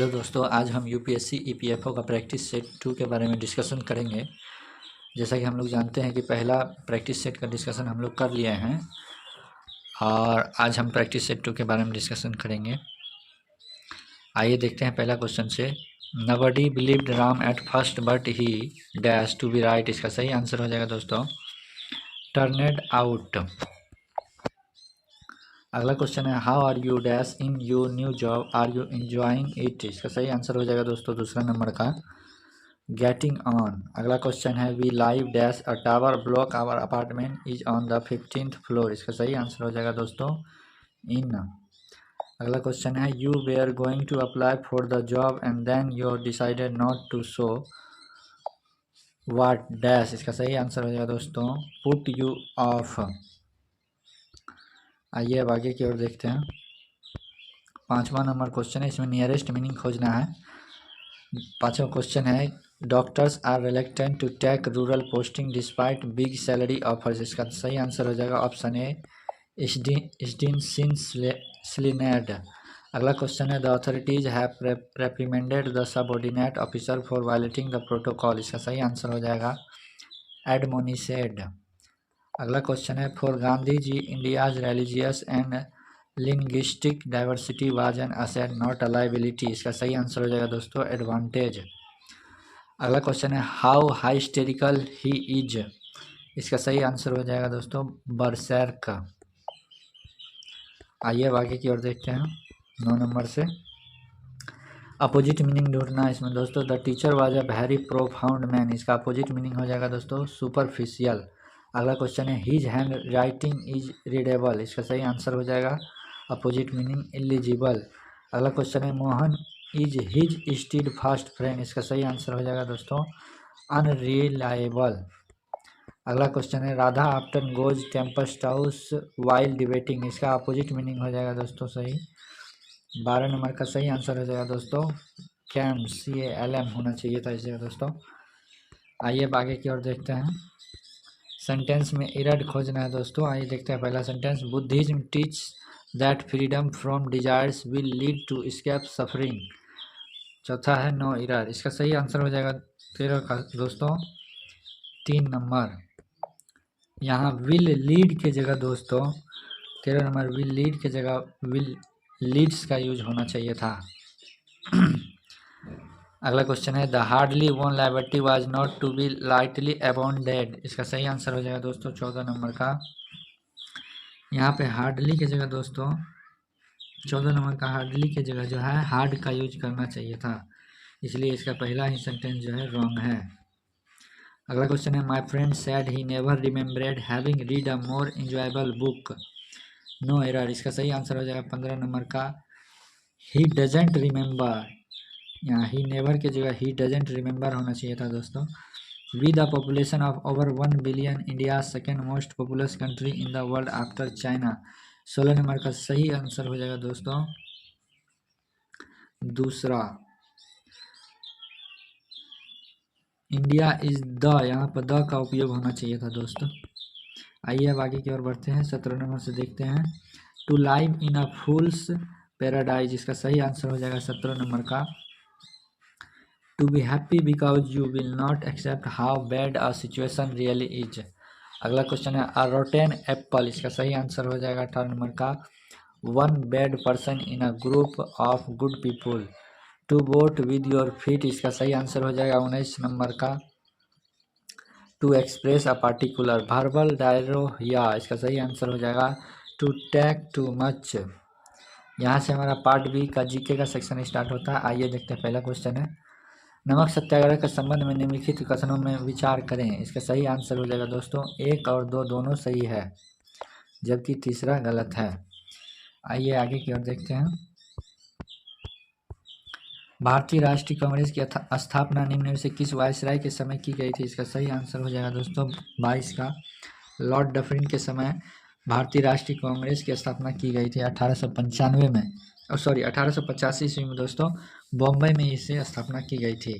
Hello दोस्तों, आज हम यूपीएससी ईपीएफओ का प्रैक्टिस सेट 2 के बारे में डिस्कशन करेंगे। जैसा कि हम लोग जानते हैं कि पहला प्रैक्टिस सेट का डिस्कशन हम लोग कर लिए हैं और आज हम प्रैक्टिस सेट 2 के बारे में डिस्कशन करेंगे। आइए देखते हैं पहला क्वेश्चन से। Nobody believed Ram at first but he dash to be right. इसका सही आंसर हो जाएगा दोस्तों टर्नेड आउट। अगला क्वेश्चन है how are you dash in your new job, are you enjoying it. इसका सही आंसर हो जाएगा दोस्तों दूसरा नंबर का गेटिंग ऑन। अगला क्वेश्चन है we live dash a tower block our apartment is on the 15th floor. इसका सही आंसर हो जाएगा दोस्तों इन। अगला क्वेश्चन है you were going to apply for the job and then you decided not to show what dash. इसका सही answer हो जाएगा दोस्तों पुट यू ऑफ। आइए अब आगे की ओर देखते हैं। 5वां नंबर क्वेश्चन है, इसमें नियरेस्ट मीनिंग खोजना है। 5वां क्वेश्चन है doctors are reluctant to take rural posting despite big salary offers. इसका सही आंसर हो जाएगा ऑप्शन ए इस्डीन सिंसलिनेड। अगला क्वेश्चन है the authorities have reprimanded the subordinate officer for violating the protocol. इसका सही आंसर हो जाएगा एडमोनिसेड। अगला क्वेश्चन है for Gandhi ji India's religious and linguistic diversity was an asset not a liability. इसका सही आंसर हो जाएगा दोस्तों एडवांटेज। अगला क्वेश्चन है हाउ हाइस्टेरिकल ही इज। इसका सही आंसर हो जाएगा दोस्तों बरसैर्क। आइए अब आगे की ओर देखते हैं 9 नंबर से। अपोजिट मीनिंग ढूंढना है इसमें दोस्तों। The teacher was a very profound man. इसका अपोजिट मीनिंग हो जाएगा दोस्तों सुपरफिशियल। अगला क्वेश्चन है his hand writing is readable. इसका सही आंसर हो जाएगा अपोजिट मीनिंग इलिजिबल। अगला क्वेश्चन है Mohan is his stead fast friend. इसका सही आंसर हो जाएगा दोस्तों अनरिलायबल। अगला क्वेश्चन है Radha often goes tempest house while debating. इसका अपोजिट मीनिंग हो जाएगा दोस्तों सही 12 नंबर का सही आंसर हो जाएगा दोस्तों कैम CALM होना चाहिए था इसे दोस्तों। आइए अब आगे की ओर देखते हैं। सेंटेंस में इरर खोजना है दोस्तों। आइए देखते हैं पहला sentence Buddhism teach that freedom from desires will lead to escape suffering. चौथा है नो इरर। इसका सही आंसर हो जाएगा 13 का दोस्तों 3 नंबर। यहाँ विल लीड के जगह दोस्तों 13 नंबर विल लीड के जगह विल लीड्स का यूज होना चाहिए था। अगला क्वेश्चन है the hardly one liability was not to be lightly abounded. इसका सही आंसर हो जाएगा दोस्तों 14 नंबर का। यहाँ पे हार्डली की जगह दोस्तों 14 नंबर का हार्डली की जगह जो है हार्ड का यूज करना चाहिए था, इसलिए इसका पहला ही सेंटेंस जो है रॉन्ग है। अगला क्वेश्चन है my friend said he never remembered having read a more enjoyable book. No error. इसका सही आंसर हो जाएगा 15 नंबर का ही डजेंट रिमेम्बर। यहाँ ही नेवर के जगह ही डजेंट रिमेम्बर होना चाहिए था दोस्तों। With the population of over 1 billion India second most populous country in the world after China. 16 number का सही आंसर हो जाएगा दोस्तों दूसरा इंडिया इज द। यहाँ पर द का उपयोग होना चाहिए था दोस्तों। आइए अब आगे की ओर बढ़ते हैं। 17 नंबर से देखते हैं to live in a fool's paradise. इसका सही आंसर हो जाएगा 17 नंबर का to be happy because you will not accept how bad a situation really is. अगला क्वेश्चन है अ रोटेन एप्पल। इसका सही आंसर हो जाएगा 18 नंबर का one bad person in a group of good people. To vote with your feet. इसका सही answer हो जाएगा 19 नंबर का to express a particular verbal diarrhoea. इसका सही आंसर हो जाएगा टू टेक टू मच। यहाँ से हमारा पार्ट बी का जीके का सेक्शन स्टार्ट होता है। आइए देखते हैं पहला क्वेश्चन है नमक सत्याग्रह के संबंध में निम्नलिखित कथनों में विचार करें। इसका सही आंसर हो जाएगा दोस्तों 1 और 2 दोनों सही है, जबकि तीसरा गलत है। आइए आगे की ओर देखते हैं। भारतीय राष्ट्रीय कांग्रेस की स्थापना निम्न में से किस वायसराय के समय की गई थी। इसका सही आंसर हो जाएगा दोस्तों 22 का लॉर्ड डफरिन के समय भारतीय राष्ट्रीय कांग्रेस की स्थापना की गई थी 1895 में, और सॉरी 1885 ईस्वी में दोस्तों बॉम्बे में इसे स्थापना की गई थी।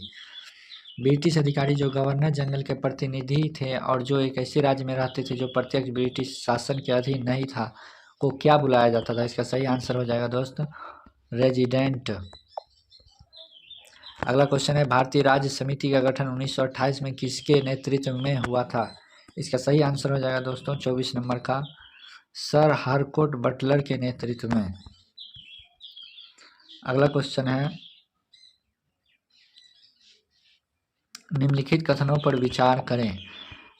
ब्रिटिश अधिकारी जो गवर्नर जनरल के प्रतिनिधि थे और जो एक ऐसे राज्य में रहते थे जो प्रत्यक्ष ब्रिटिश शासन के अधीन नहीं था, को क्या बुलाया जाता था। इसका सही आंसर हो जाएगा दोस्त रेजिडेंट। अगला क्वेश्चन है भारतीय राज्य समिति का गठन 1928 में किसके नेतृत्व में हुआ था? इसका सही आंसर हो जाएगा दोस्तों 24 नंबर का सर हरकोट बटलर के नेतृत्व में। अगला क्वेश्चन है निम्नलिखित कथनों पर विचार करें।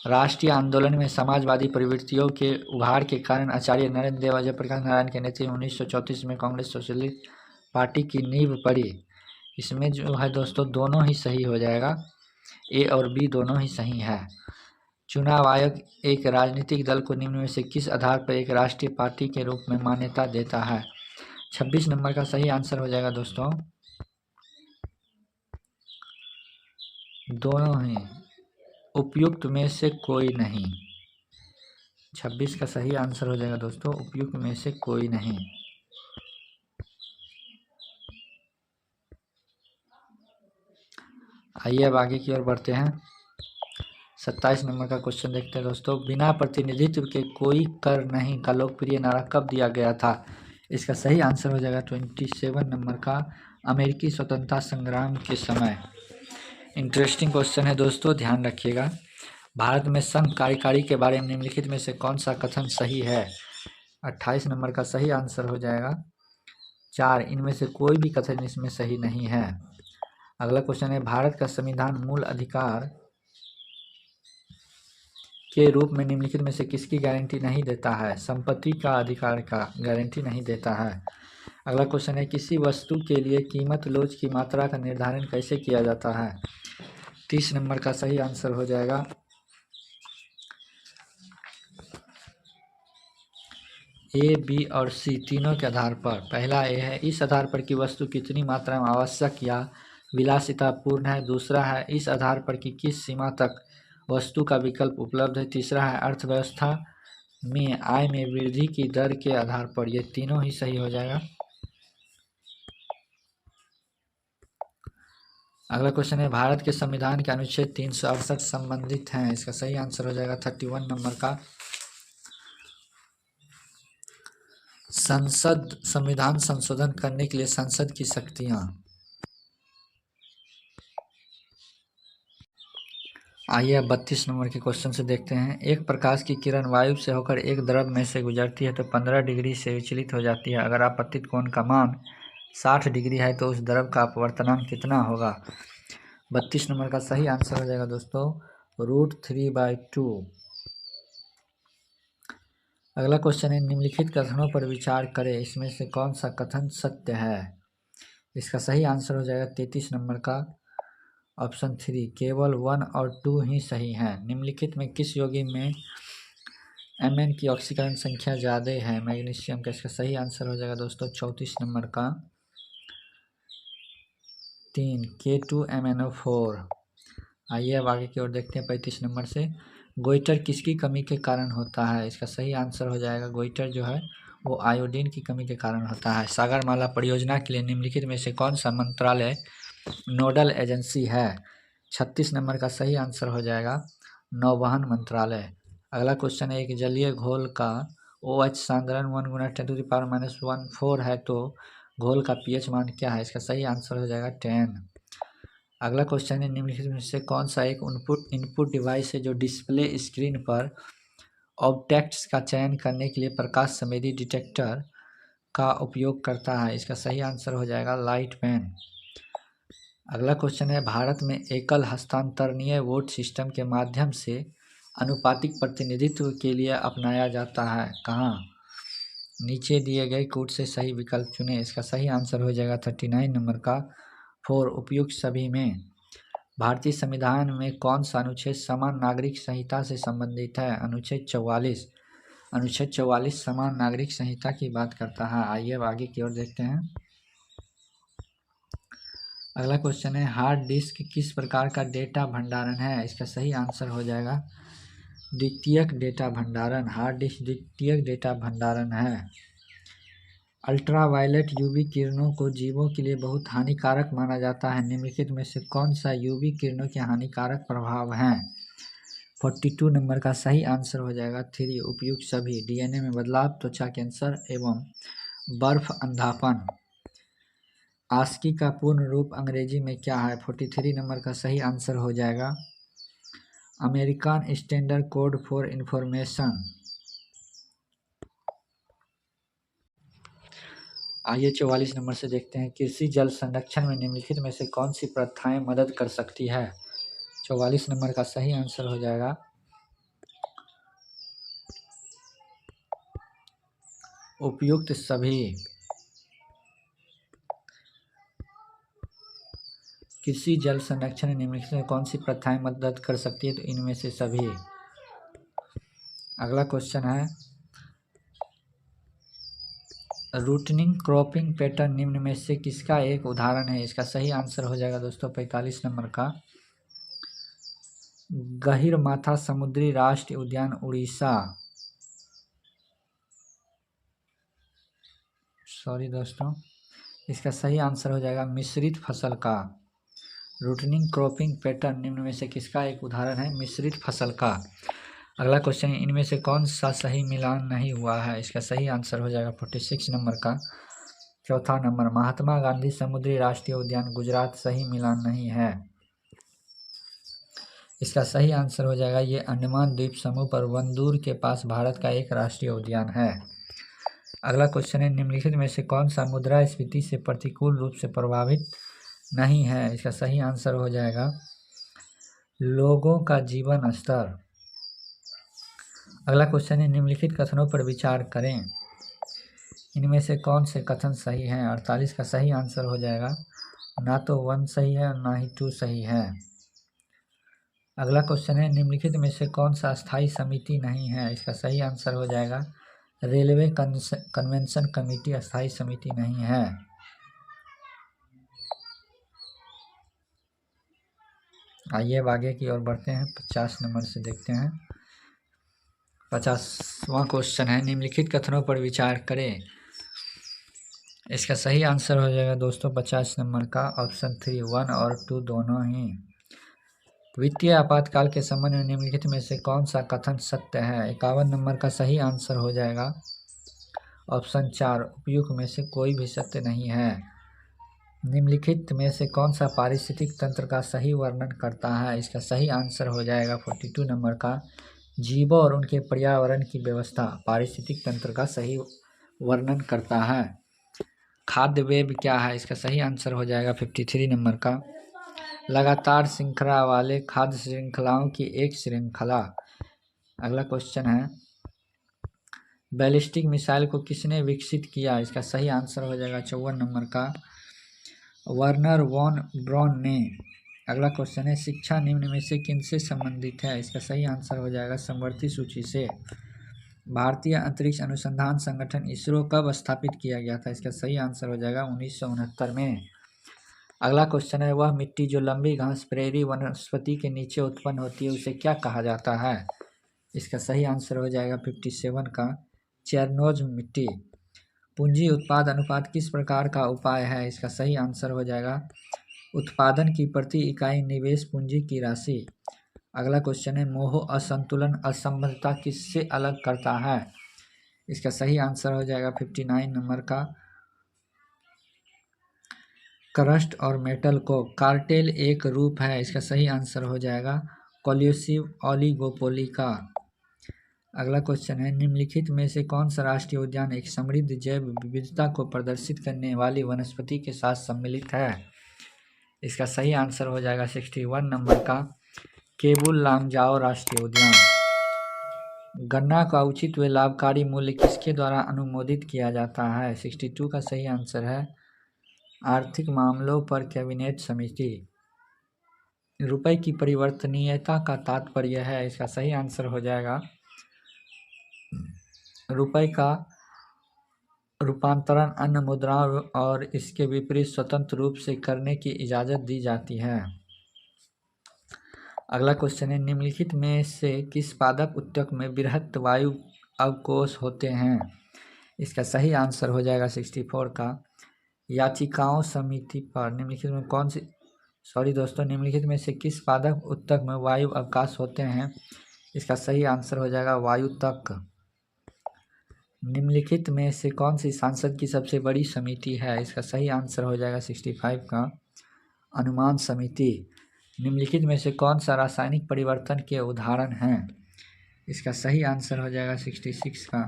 राष्ट्रीय आंदोलन में समाजवादी प्रवृत्तियों के उभार के कारण आचार्य नरेंद्र देव जयप्रकाश नारायण के नेतृत्व में 1934 में कांग्रेस सोशलिस्ट पार्टी की नींव पड़ी। इसमें जो है दोस्तों दोनों ही सही हो जाएगा, ए और बी दोनों ही सही है। चुनाव आयोग एक राजनीतिक दल को निम्न में से किस आधार पर एक राष्ट्रीय पार्टी के रूप में मान्यता देता है? 26 नंबर का सही आंसर हो जाएगा दोस्तों दोनों ही, उपयुक्त में से कोई नहीं। 26 का सही आंसर हो जाएगा दोस्तों उपयुक्त में से कोई नहीं। आइए अब आगे की ओर बढ़ते हैं। 27 नंबर का क्वेश्चन देखते हैं दोस्तों। बिना प्रतिनिधित्व के कोई कर नहीं का लोकप्रिय नारा कब दिया गया था? इसका सही आंसर हो जाएगा 27 नंबर का अमेरिकी स्वतंत्रता संग्राम के समय। इंटरेस्टिंग क्वेश्चन है दोस्तों, ध्यान रखिएगा। भारत में संघ कार्यकारी के बारे में निम्नलिखित में से कौन सा कथन सही है? 28 नंबर का सही आंसर हो जाएगा 4, इनमें से कोई भी कथन इसमें सही नहीं है। अगला क्वेश्चन है भारत का संविधान मूल अधिकार के रूप में निम्नलिखित में से किसकी गारंटी नहीं देता है? संपत्ति का अधिकार का गारंटी नहीं देता है। अगला क्वेश्चन है किसी वस्तु के लिए कीमत लोच की मात्रा का निर्धारण कैसे किया जाता है? 30 नंबर का सही आंसर हो जाएगा ए, बी और सी तीनों के आधार पर। पहला ए है इस आधार पर कि वस्तु कितनी मात्रा में आवश्यक या विलासितापूर्ण है। दूसरा है इस आधार पर कि किस सीमा तक वस्तु का विकल्प उपलब्ध है। तीसरा है अर्थव्यवस्था में आय में वृद्धि की दर के आधार पर। ये तीनों ही सही हो जाएगा। अगला क्वेश्चन है भारत के संविधान के अनुच्छेद 368 संबंधित हैं। इसका सही आंसर हो जाएगा 31 नंबर का संसद संविधान संशोधन करने के लिए संसद की शक्तियां। आइए अब 32 नंबर के क्वेश्चन से देखते हैं। एक प्रकाश की किरण वायु से होकर एक द्रव में से गुजरती है तो 15 डिग्री से विचलित हो जाती है। अगर आपतित कोण का मान 60 डिग्री है तो उस द्रव का अपवर्तनांक कितना होगा? 32 नंबर का सही आंसर हो जाएगा दोस्तों √3/2। अगला क्वेश्चन है निम्नलिखित कथनों पर विचार करें, इसमें से कौन सा कथन सत्य है? इसका सही आंसर हो जाएगा 33 नंबर का ऑप्शन 3, केवल 1 और 2 ही सही है। निम्नलिखित में किस यौगिक में Mn की ऑक्सीकरण संख्या ज़्यादा है मैग्नीशियम का? इसका सही आंसर हो जाएगा दोस्तों 34 नंबर का 3, K2MnO4। आइए अब आगे की ओर देखते हैं 35 नंबर से। गोइटर किसकी कमी के कारण होता है? इसका सही आंसर हो जाएगा गोइटर जो है वो आयोडीन की कमी के कारण होता है। सागरमाला परियोजना के लिए निम्नलिखित में से कौन सा मंत्रालय नोडल एजेंसी है? 36 नंबर का सही आंसर हो जाएगा नौवहन मंत्रालय। अगला क्वेश्चन है एक जलीय घोल का OH सांद्रण 1 × 10⁻⁴ है तो घोल का pH मान क्या है? इसका सही आंसर हो जाएगा 10। अगला क्वेश्चन है निम्नलिखित में से कौन सा एक इनपुट डिवाइस है जो डिस्प्ले स्क्रीन पर ऑब्जेक्ट्स का चयन करने के लिए प्रकाश संवेदी डिटेक्टर का उपयोग करता है? इसका सही आंसर हो जाएगा लाइट पेन। अगला क्वेश्चन है भारत में एकल हस्तांतरणीय वोट सिस्टम के माध्यम से अनुपातिक प्रतिनिधित्व के लिए अपनाया जाता है कहाँ? नीचे दिए गए कूट से सही विकल्प चुनें। इसका सही आंसर हो जाएगा 39 नंबर का 4, उपयुक्त सभी में। भारतीय संविधान में कौन सा अनुच्छेद समान नागरिक संहिता से संबंधित है? अनुच्छेद 44। अनुच्छेद 44 समान नागरिक संहिता की बात करता है। आइए अब आगे की ओर देखते हैं। अगला क्वेश्चन है हार्ड डिस्क किस प्रकार का डेटा भंडारण है? इसका सही आंसर हो जाएगा द्वितीयक डेटा भंडारण। हार्ड डिस्क द्वितीयक डेटा भंडारण है। अल्ट्रावायलेट यूवी किरणों को जीवों के लिए बहुत हानिकारक माना जाता है। निम्नलिखित में से कौन सा यूवी किरणों के हानिकारक प्रभाव हैं? 42 नंबर का सही आंसर हो जाएगा 3, उपयुक्त सभी। डीएनए में बदलाव, त्वचा कैंसर एवं बर्फ अंधापन। आस्की का पूर्ण रूप अंग्रेजी में क्या है? 43 नंबर का सही आंसर हो जाएगा American standard code for information. आइए 44 नंबर से देखते हैं, कृषि जल संरक्षण में निम्नलिखित में से कौन सी प्रथाएं मदद कर सकती है? 44 नंबर का सही आंसर हो जाएगा उपयुक्त सभी। कृषि जल संरक्षण में निम्नलिखित में कौन सी प्रथाएं मदद कर सकती है? तो इनमें से सभी। अगला क्वेश्चन है, रूटनिंग क्रॉपिंग पैटर्न निम्न में से किसका एक उदाहरण है? इसका सही आंसर हो जाएगा दोस्तों 45 नंबर का गहीरमाथा समुद्री राष्ट्रीय उद्यान उड़ीसा। सॉरी दोस्तों, इसका सही आंसर हो जाएगा मिश्रित फसल का। रूटनिंग क्रॉपिंग पैटर्न निम्न में से किसका एक उदाहरण है? मिश्रित फसल का। अगला क्वेश्चन, इनमें से कौन सा सही मिलान नहीं हुआ है? इसका सही आंसर हो जाएगा 46 नंबर का चौथा नंबर महात्मा गांधी समुद्री राष्ट्रीय उद्यान गुजरात। सही मिलान नहीं है। इसका सही आंसर हो जाएगा ये अंडमान द्वीप समूह पर वंदूर के पास भारत का एक राष्ट्रीय उद्यान है। अगला क्वेश्चन है, निम्नलिखित में से कौन सा मुद्रास्फीति से प्रतिकूल रूप से प्रभावित नहीं है? इसका सही आंसर हो जाएगा लोगों का जीवन स्तर। अगला क्वेश्चन है, निम्नलिखित कथनों पर विचार करें, इनमें से कौन से कथन सही हैं? 48 का सही आंसर हो जाएगा ना तो 1 सही है और ना ही 2 सही है। अगला क्वेश्चन है, निम्नलिखित में से कौन सा स्थायी समिति नहीं है? इसका सही आंसर हो जाएगा रेलवे कन्वेंशन कमेटी अस्थायी समिति नहीं है। आइए अब आगे की ओर बढ़ते हैं, 50 नंबर से देखते हैं। 50वां क्वेश्चन है, निम्नलिखित कथनों पर विचार करें। इसका सही आंसर हो जाएगा दोस्तों 50 नंबर का ऑप्शन 3 1 और 2 दोनों ही। वित्तीय आपातकाल के संबंध में निम्नलिखित में से कौन सा कथन सत्य है? 51 नंबर का सही आंसर हो जाएगा ऑप्शन 4 उपयुक्त में से कोई भी सत्य नहीं है। निम्नलिखित में से कौन सा पारिस्थितिक तंत्र का सही वर्णन करता है? इसका सही आंसर हो जाएगा 42 नंबर का जीवों और उनके पर्यावरण की व्यवस्था पारिस्थितिक तंत्र का सही वर्णन करता है। खाद्य वेब क्या है? इसका सही आंसर हो जाएगा 53 नंबर का लगातार श्रृंखला वाले खाद्य श्रृंखलाओं की एक श्रृंखला। अगला क्वेश्चन है, बैलिस्टिक मिसाइल को किसने विकसित किया? इसका सही आंसर हो जाएगा 54 नंबर का वर्नर वॉन ब्रॉन ने। अगला क्वेश्चन है, शिक्षा निम्न में से किनसे संबंधित है? इसका सही आंसर हो जाएगा समवर्ती सूची से। भारतीय अंतरिक्ष अनुसंधान संगठन इसरो कब स्थापित किया गया था? इसका सही आंसर हो जाएगा 1969 में। अगला क्वेश्चन है, वह मिट्टी जो लंबी घास प्रेरी वनस्पति के नीचे उत्पन्न होती है उसे क्या कहा जाता है? इसका सही आंसर हो जाएगा 57 का चेरनोज मिट्टी। पूंजी उत्पाद अनुपात किस प्रकार का उपाय है? इसका सही आंसर हो जाएगा उत्पादन की प्रति इकाई निवेश पूंजी की राशि। अगला क्वेश्चन है, मोह असंतुलन असंबद्धता किससे अलग करता है? इसका सही आंसर हो जाएगा 59 नंबर का क्रस्ट और मेटल को। कार्टेल एक रूप है, इसका सही आंसर हो जाएगा कोल्यूसिव ओलिगोपोली का। अगला क्वेश्चन है, निम्नलिखित में से कौन सा राष्ट्रीय उद्यान एक समृद्ध जैव विविधता को प्रदर्शित करने वाली वनस्पति के साथ सम्मिलित है? इसका सही आंसर हो जाएगा 61 नंबर का केबुल लामजाओ राष्ट्रीय उद्यान। गन्ना का उचित व लाभकारी मूल्य किसके द्वारा अनुमोदित किया जाता है? 62 का सही आंसर है आर्थिक मामलों पर कैबिनेट समिति। रुपए की परिवर्तनीयता का तात्पर्य है, इसका सही आंसर हो जाएगा रुपए का रूपांतरण अन्य मुद्राओं और इसके विपरीत स्वतंत्र रूप से करने की इजाज़त दी जाती है। अगला क्वेश्चन है, निम्नलिखित में से किस पादप उत्तक में बृहत वायु अवकोश होते हैं? इसका सही आंसर हो जाएगा 64 का याचिकाओं समिति पर। निम्नलिखित में कौन सी निम्नलिखित में से किस पादप उत्तक में वायु अवकाश होते हैं? इसका सही आंसर हो जाएगा वायुतक। निम्नलिखित में से कौन सी सांसद की सबसे बड़ी समिति है? इसका सही आंसर हो जाएगा 65 का अनुमान समिति। निम्नलिखित में से कौन सा रासायनिक परिवर्तन के उदाहरण हैं? इसका सही आंसर हो जाएगा 66 का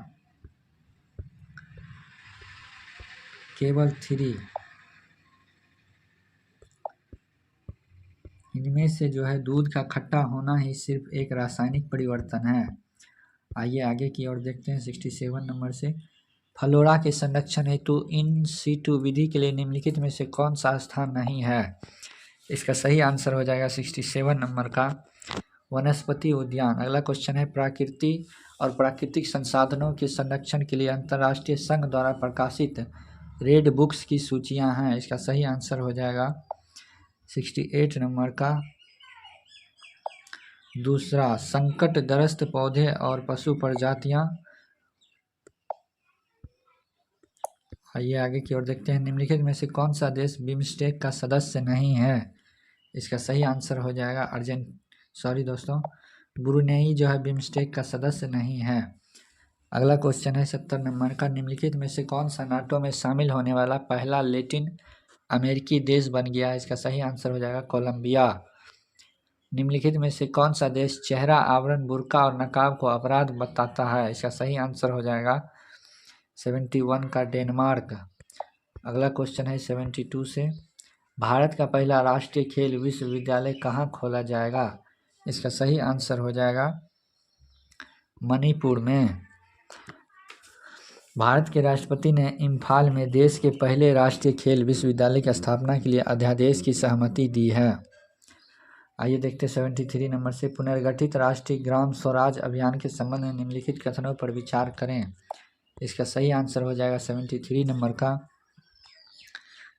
केवल 3। इनमें से जो है दूध का खट्टा होना ही सिर्फ एक रासायनिक परिवर्तन है। आइए आगे की ओर देखते हैं 67 नंबर से। फ्लोरा के संरक्षण हेतु इन सीटू विधि के लिए निम्नलिखित में से कौन सा स्थान नहीं है? इसका सही आंसर हो जाएगा 67 नंबर का वनस्पति उद्यान। अगला क्वेश्चन है प्रकृति और प्राकृतिक संसाधनों के संरक्षण के लिए अंतर्राष्ट्रीय संघ द्वारा प्रकाशित रेड बुक्स की सूचियां हैं। इसका सही आंसर हो जाएगा 68 नंबर का दूसरा संकटग्रस्त पौधे और पशु प्रजातियां। आइए आगे की ओर देखते हैं। निम्नलिखित में से कौन सा देश बिम्स्टेक का सदस्य नहीं है? इसका सही आंसर हो जाएगा ब्रुनेई जो है बिम्स्टेक का सदस्य नहीं है। अगला क्वेश्चन है 70 नंबर का। निम्नलिखित में से कौन सा नाटो में शामिल होने वाला पहला लैटिन अमेरिकी देश बन गया? इसका सही आंसर हो जाएगा कोलंबिया। निम्नलिखित में से कौन सा देश चेहरा आवरण, बुर्का और नकाब को अपराध बताता है? इसका सही आंसर हो जाएगा 71 का डेनमार्क। अगला क्वेश्चन है 72 से। भारत का पहला राष्ट्रीय खेल विश्वविद्यालय कहाँ खोला जाएगा? इसका सही आंसर हो जाएगा मणिपुर में। भारत के राष्ट्रपति ने इम्फाल में देश के पहले राष्ट्रीय खेल विश्वविद्यालय की स्थापना के लिए अध्यादेश की सहमति दी है। आइए देखते 73 नंबर से। पुनर्गठित राष्ट्रीय ग्राम स्वराज अभियान के संबंध में निम्नलिखित कथनों पर विचार करें। इसका सही आंसर हो जाएगा 73 नंबर का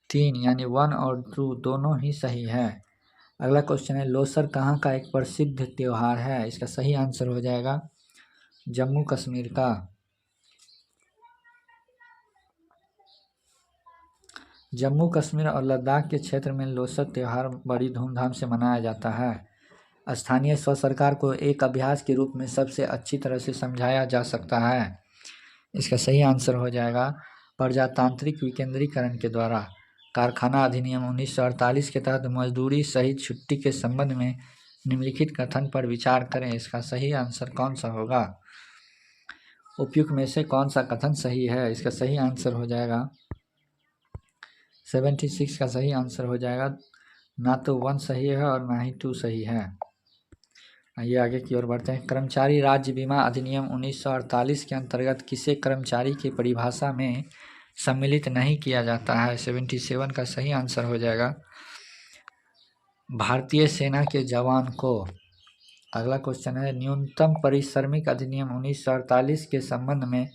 3 यानी 1 और 2 दोनों ही सही है। अगला क्वेश्चन है लोसर कहाँ का एक प्रसिद्ध त्योहार है? इसका सही आंसर हो जाएगा जम्मू कश्मीर का। जम्मू कश्मीर और लद्दाख के क्षेत्र में लोसर त्यौहार बड़ी धूमधाम से मनाया जाता है। स्थानीय स्व सरकार को एक अभ्यास के रूप में सबसे अच्छी तरह से समझाया जा सकता है। इसका सही आंसर हो जाएगा प्रजातांत्रिक विकेंद्रीकरण के द्वारा। कारखाना अधिनियम 1948 के तहत मजदूरी सहित छुट्टी के संबंध में निम्नलिखित कथन पर विचार करें। इसका सही आंसर कौन सा होगा? उपयुक्त में से कौन सा कथन सही है? इसका सही आंसर हो जाएगा 76 का सही आंसर हो जाएगा। ना तो 1 सही है और ना ही 2 सही है। आइए आगे की ओर बढ़ते हैं। कर्मचारी राज्य बीमा अधिनियम 1948 के अंतर्गत किसे कर्मचारी की परिभाषा में सम्मिलित नहीं किया जाता है? 77 का सही आंसर हो जाएगा भारतीय सेना के जवान को। अगला क्वेश्चन है न्यूनतम परिश्रमिक अधिनियम 1948 के संबंध में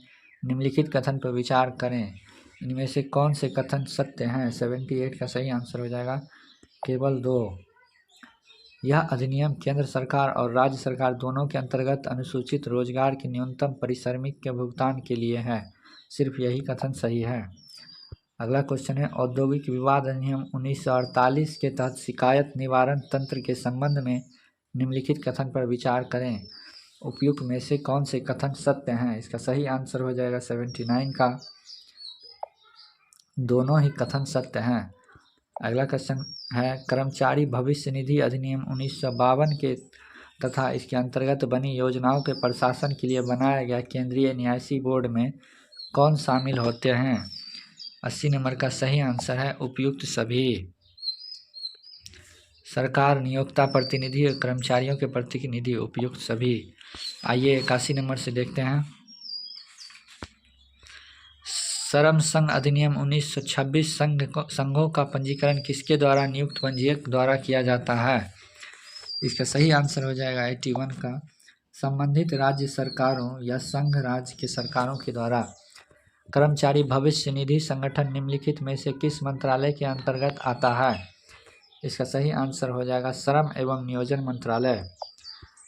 निम्नलिखित कथन पर विचार करें। इनमें से कौन से कथन सत्य हैं? 78 का सही आंसर हो जाएगा केवल 2। यह अधिनियम केंद्र सरकार और राज्य सरकार दोनों के अंतर्गत अनुसूचित रोजगार के न्यूनतम परिश्रमिक के भुगतान के लिए है। सिर्फ यही कथन सही है। अगला क्वेश्चन है औद्योगिक विवाद अधिनियम 1948 के तहत शिकायत निवारण तंत्र के संबंध में निम्नलिखित कथन पर विचार करें। उपयुक्त में से कौन से कथन सत्य हैं? इसका सही आंसर हो जाएगा 79 का दोनों ही कथन सत्य हैं। अगला क्वेश्चन है कर्मचारी भविष्य निधि अधिनियम 1952 के तथा इसके अंतर्गत बनी योजनाओं के प्रशासन के लिए बनाया गया केंद्रीय न्यासी बोर्ड में कौन शामिल होते हैं? 80 नंबर का सही आंसर है उपयुक्त सभी। सरकार नियोक्ता प्रतिनिधि और कर्मचारियों के प्रतिनिधि उपयुक्त सभी। आइए 81 नंबर से देखते हैं। श्रम संघ अधिनियम 1926 संघों का पंजीकरण किसके द्वारा नियुक्त पंजीयक द्वारा किया जाता है? इसका सही आंसर हो जाएगा 81 का संबंधित राज्य सरकारों या संघ राज्य के सरकारों के द्वारा। कर्मचारी भविष्य निधि संगठन निम्नलिखित में से किस मंत्रालय के अंतर्गत आता है? इसका सही आंसर हो जाएगा श्रम एवं नियोजन मंत्रालय।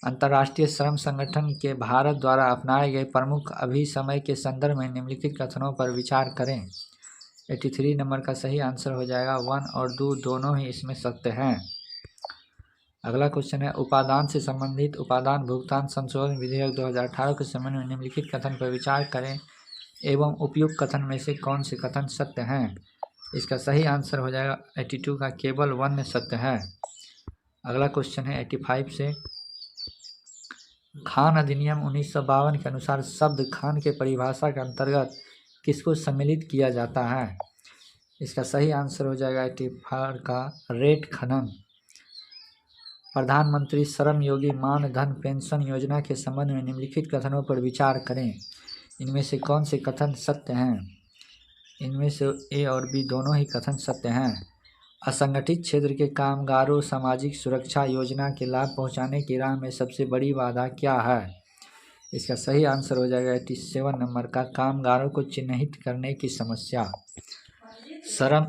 अंतर्राष्ट्रीय श्रम संगठन के भारत द्वारा अपनाए गए प्रमुख अभिसमय के संदर्भ में निम्नलिखित कथनों पर विचार करें। 83 नंबर का सही आंसर हो जाएगा 1 और 2 दोनों ही इसमें सत्य हैं। अगला क्वेश्चन है उपादान से संबंधित उपादान भुगतान संशोधन विधेयक 2018 के संबंध में निम्नलिखित कथन पर विचार करें। एवं उपयुक्त कथन में से कौन से कथन सत्य हैं? इसका सही आंसर हो जाएगा 82 का केवल 1 सत्य है। अगला क्वेश्चन है 85 से, खान अधिनियम 1952 के अनुसार शब्द खान के परिभाषा के अंतर्गत किसको सम्मिलित किया जाता है? इसका सही आंसर हो जाएगा 85 का रेत खनन। प्रधानमंत्री श्रम योगी मानधन पेंशन योजना के संबंध में निम्नलिखित कथनों पर विचार करें। इनमें से कौन से कथन सत्य हैं? इनमें से ए और बी दोनों ही कथन सत्य हैं। असंगठित क्षेत्र के कामगारों सामाजिक सुरक्षा योजना के लाभ पहुंचाने की राह में सबसे बड़ी बाधा क्या है? इसका सही आंसर हो जाएगा 87 नंबर का कामगारों को चिन्हित करने की समस्या। श्रम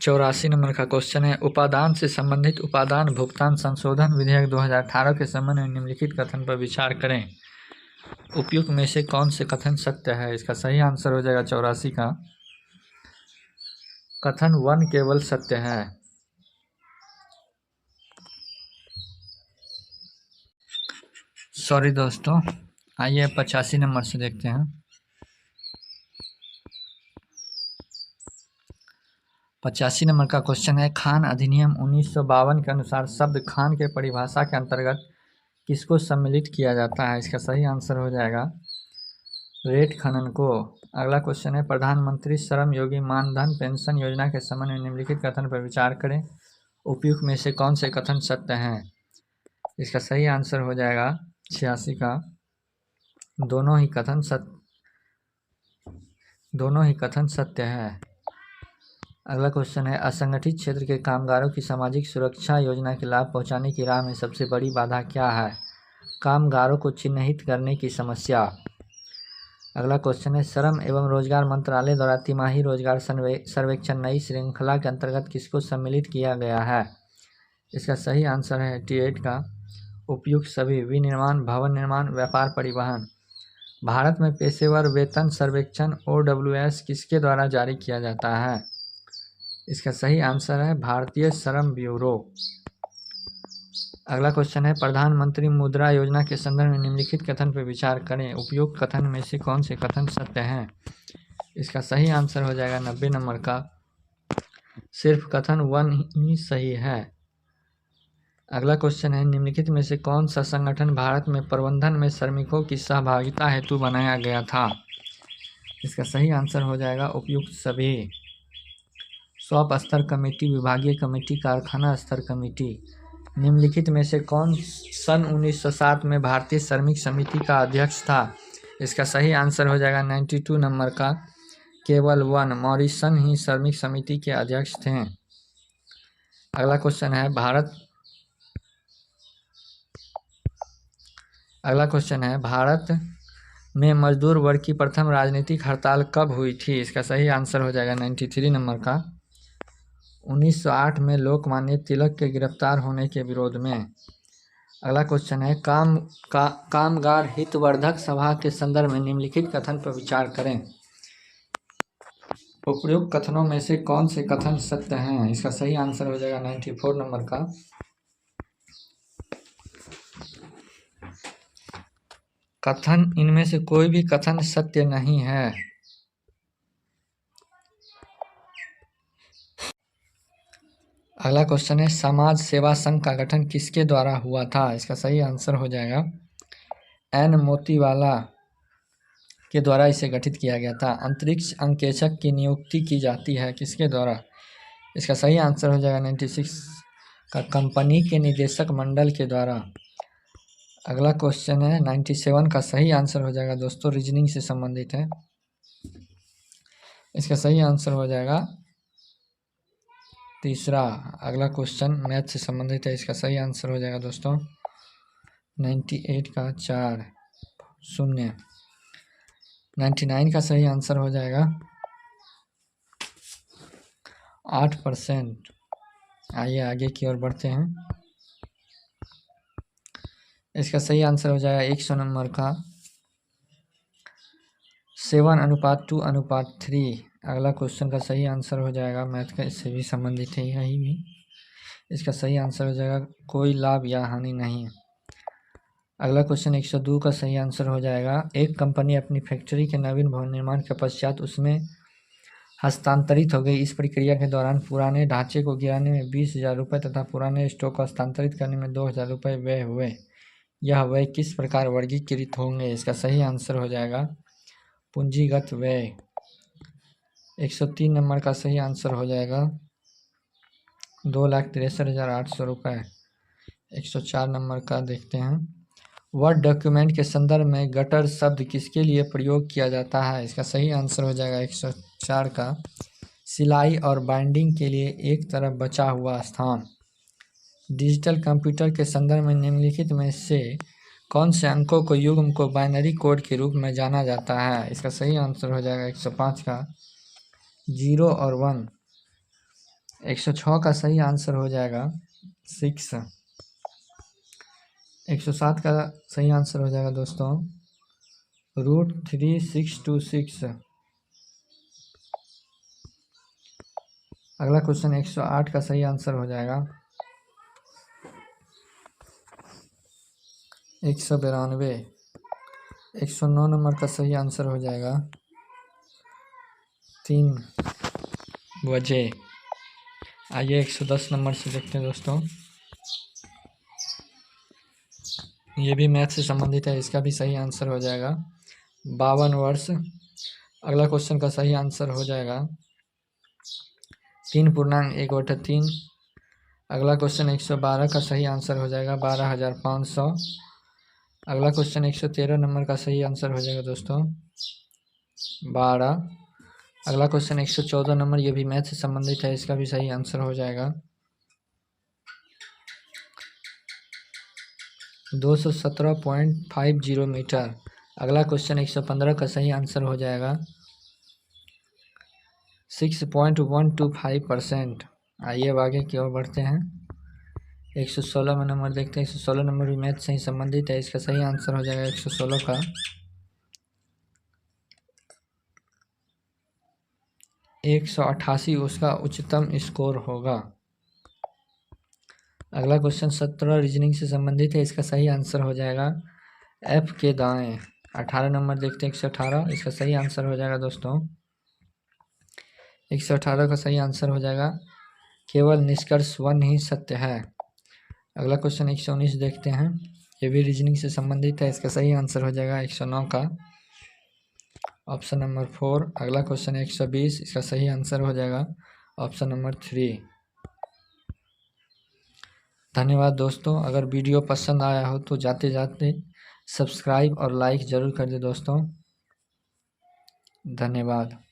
84 नंबर का क्वेश्चन है, उपादान से संबंधित उपादान भुगतान संशोधन विधेयक 2018 के संबंध में निम्नलिखित कथन पर विचार करें। उपयुक्त में से कौन से कथन सत्य है? इसका सही आंसर हो जाएगा 84 का कथन 1 केवल सत्य है। सॉरी दोस्तों, आइए 85 नंबर से देखते हैं। 85 नंबर का क्वेश्चन है, खान अधिनियम 1952 के अनुसार शब्द खान के परिभाषा के अंतर्गत किसको सम्मिलित किया जाता है? इसका सही आंसर हो जाएगा रेत खनन को। अगला क्वेश्चन है, प्रधानमंत्री श्रम योगी मानधन पेंशन योजना के संबंध में निम्नलिखित कथन पर विचार करें। उपयुक्त में से कौन से कथन सत्य हैं? इसका सही आंसर हो जाएगा 86 का दोनों ही कथन सत्य है। अगला क्वेश्चन है, असंगठित क्षेत्र के कामगारों की सामाजिक सुरक्षा योजना के लाभ पहुंचाने की राह में सबसे बड़ी बाधा क्या है? कामगारों को चिन्हित करने की समस्या। अगला क्वेश्चन है, श्रम एवं रोजगार मंत्रालय द्वारा तिमाही रोजगार सर्वेक्षण नई श्रृंखला के अंतर्गत किसको सम्मिलित किया गया है? इसका सही आंसर है 88 का उपयुक्त सभी विनिर्माण भवन निर्माण व्यापार परिवहन। भारत में पेशेवर वेतन सर्वेक्षण OWS किसके द्वारा जारी किया जाता है? इसका सही आंसर है भारतीय श्रम ब्यूरो। अगला क्वेश्चन है, प्रधानमंत्री मुद्रा योजना के संदर्भ में निम्नलिखित कथन पर विचार करें। उपयुक्त कथन में से कौन से कथन सत्य हैं? इसका सही आंसर हो जाएगा 90 नंबर का सिर्फ कथन 1 ही सही है। अगला क्वेश्चन है, निम्नलिखित में से कौन सा संगठन भारत में प्रबंधन में श्रमिकों की सहभागिता हेतु बनाया गया था? इसका सही आंसर हो जाएगा उपयुक्त सभी। शॉप स्तर कमेटी, विभागीय कमेटी, कारखाना स्तर कमेटी। निम्नलिखित में से कौन सन 1907 में भारतीय श्रमिक समिति का अध्यक्ष था? इसका सही आंसर हो जाएगा 92 नंबर का केवल 1 मॉरिसन ही श्रमिक समिति के अध्यक्ष थे। अगला क्वेश्चन है, भारत में मजदूर वर्ग की प्रथम राजनीतिक हड़ताल कब हुई थी? इसका सही आंसर हो जाएगा 93 नंबर का 1908 में लोकमान्य तिलक के गिरफ्तार होने के विरोध में। अगला क्वेश्चन है, कामगार हितवर्धक सभा के संदर्भ में निम्नलिखित कथन पर विचार करें। उपयुक्त कथनों में से कौन से कथन सत्य हैं? इसका सही आंसर हो जाएगा 94 नंबर का कथन, इनमें से कोई भी कथन सत्य नहीं है। अगला क्वेश्चन है, समाज सेवा संघ का गठन किसके द्वारा हुआ था? इसका सही आंसर हो जाएगा एन मोतीवाला के द्वारा इसे गठित किया गया था। अंतरिक्ष अंकेक्षक की नियुक्ति की जाती है किसके द्वारा? इसका सही आंसर हो जाएगा 96 का कंपनी के निदेशक मंडल के द्वारा। अगला क्वेश्चन है 97 का सही आंसर हो जाएगा दोस्तों, रीजनिंग से संबंधित है। इसका सही आंसर हो जाएगा तीसरा। अगला क्वेश्चन मैथ से संबंधित है। इसका सही आंसर हो जाएगा दोस्तों 98 का 4 0। 99 का सही आंसर हो जाएगा 8%। आइए आगे की ओर बढ़ते हैं। इसका सही आंसर हो जाएगा 100 नंबर का 7:2:3। अगला क्वेश्चन का सही आंसर हो जाएगा मैथ का, इससे भी संबंधित है यही भी। इसका सही आंसर हो जाएगा कोई लाभ या हानि नहीं। अगला क्वेश्चन 102 का सही आंसर हो जाएगा। एक कंपनी अपनी फैक्ट्री के नवीन भवन निर्माण के पश्चात उसमें हस्तांतरित हो गई। इस प्रक्रिया के दौरान पुराने ढांचे को गिराने में 20,000 रुपये तथा पुराने स्टॉक को हस्तांतरित करने में 2,000 रुपये व्यय हुए। यह व्यय किस प्रकार वर्गीकृत होंगे? इसका सही आंसर हो जाएगा पूंजीगत व्यय। 103 नंबर का सही आंसर हो जाएगा 2,63,800 रुपये। 104 नंबर का देखते हैं। वर्ड डॉक्यूमेंट के संदर्भ में गटर शब्द किसके लिए प्रयोग किया जाता है? इसका सही आंसर हो जाएगा 104 का सिलाई और बाइंडिंग के लिए एक तरफ बचा हुआ स्थान। डिजिटल कंप्यूटर के संदर्भ में निम्नलिखित में से कौन से अंकों को युग्म को बाइनरी कोड के रूप में जाना जाता है? इसका सही आंसर हो जाएगा 105 का 0 और 1। 106 का सही आंसर हो जाएगा 6। 107 का सही आंसर हो जाएगा दोस्तों √3626। अगला क्वेश्चन 108 का सही आंसर हो जाएगा 192। 109 नंबर का सही आंसर हो जाएगा 3 बजे। आइए 110 नंबर से देखते हैं दोस्तों। ये भी मैथ से संबंधित है, इसका भी सही आंसर हो जाएगा 52 वर्ष। अगला क्वेश्चन का सही आंसर हो जाएगा 3.1/3। अगला क्वेश्चन 112 का सही आंसर हो जाएगा 12,500। अगला क्वेश्चन 113 नंबर का सही आंसर हो जाएगा दोस्तों 12। अगला क्वेश्चन 114 नंबर, ये भी मैथ से संबंधित है, इसका भी सही आंसर हो जाएगा 217.50 मीटर। अगला क्वेश्चन 115 का सही आंसर हो जाएगा 6.125%। आइए अब आगे की ओर बढ़ते हैं। 116 में नंबर देखते हैं। 116 नंबर भी मैथ से ही संबंधित है, इसका सही आंसर हो जाएगा 116 का 188 उसका उच्चतम स्कोर होगा। अगला क्वेश्चन 17 रीजनिंग से संबंधित है, इसका सही आंसर हो जाएगा F के दाएं। 18 नंबर देखते हैं 118, इसका सही आंसर हो जाएगा दोस्तों 118 का सही आंसर हो जाएगा केवल निष्कर्ष 1 ही सत्य है। अगला क्वेश्चन 119 देखते हैं, ये भी रीजनिंग से संबंधित है, इसका सही आंसर हो जाएगा 109 का ऑप्शन नंबर 4। अगला क्वेश्चन 120, इसका सही आंसर हो जाएगा ऑप्शन नंबर 3। धन्यवाद दोस्तों। अगर वीडियो पसंद आया हो तो जाते जाते सब्सक्राइब और लाइक ज़रूर कर दे दोस्तों। धन्यवाद।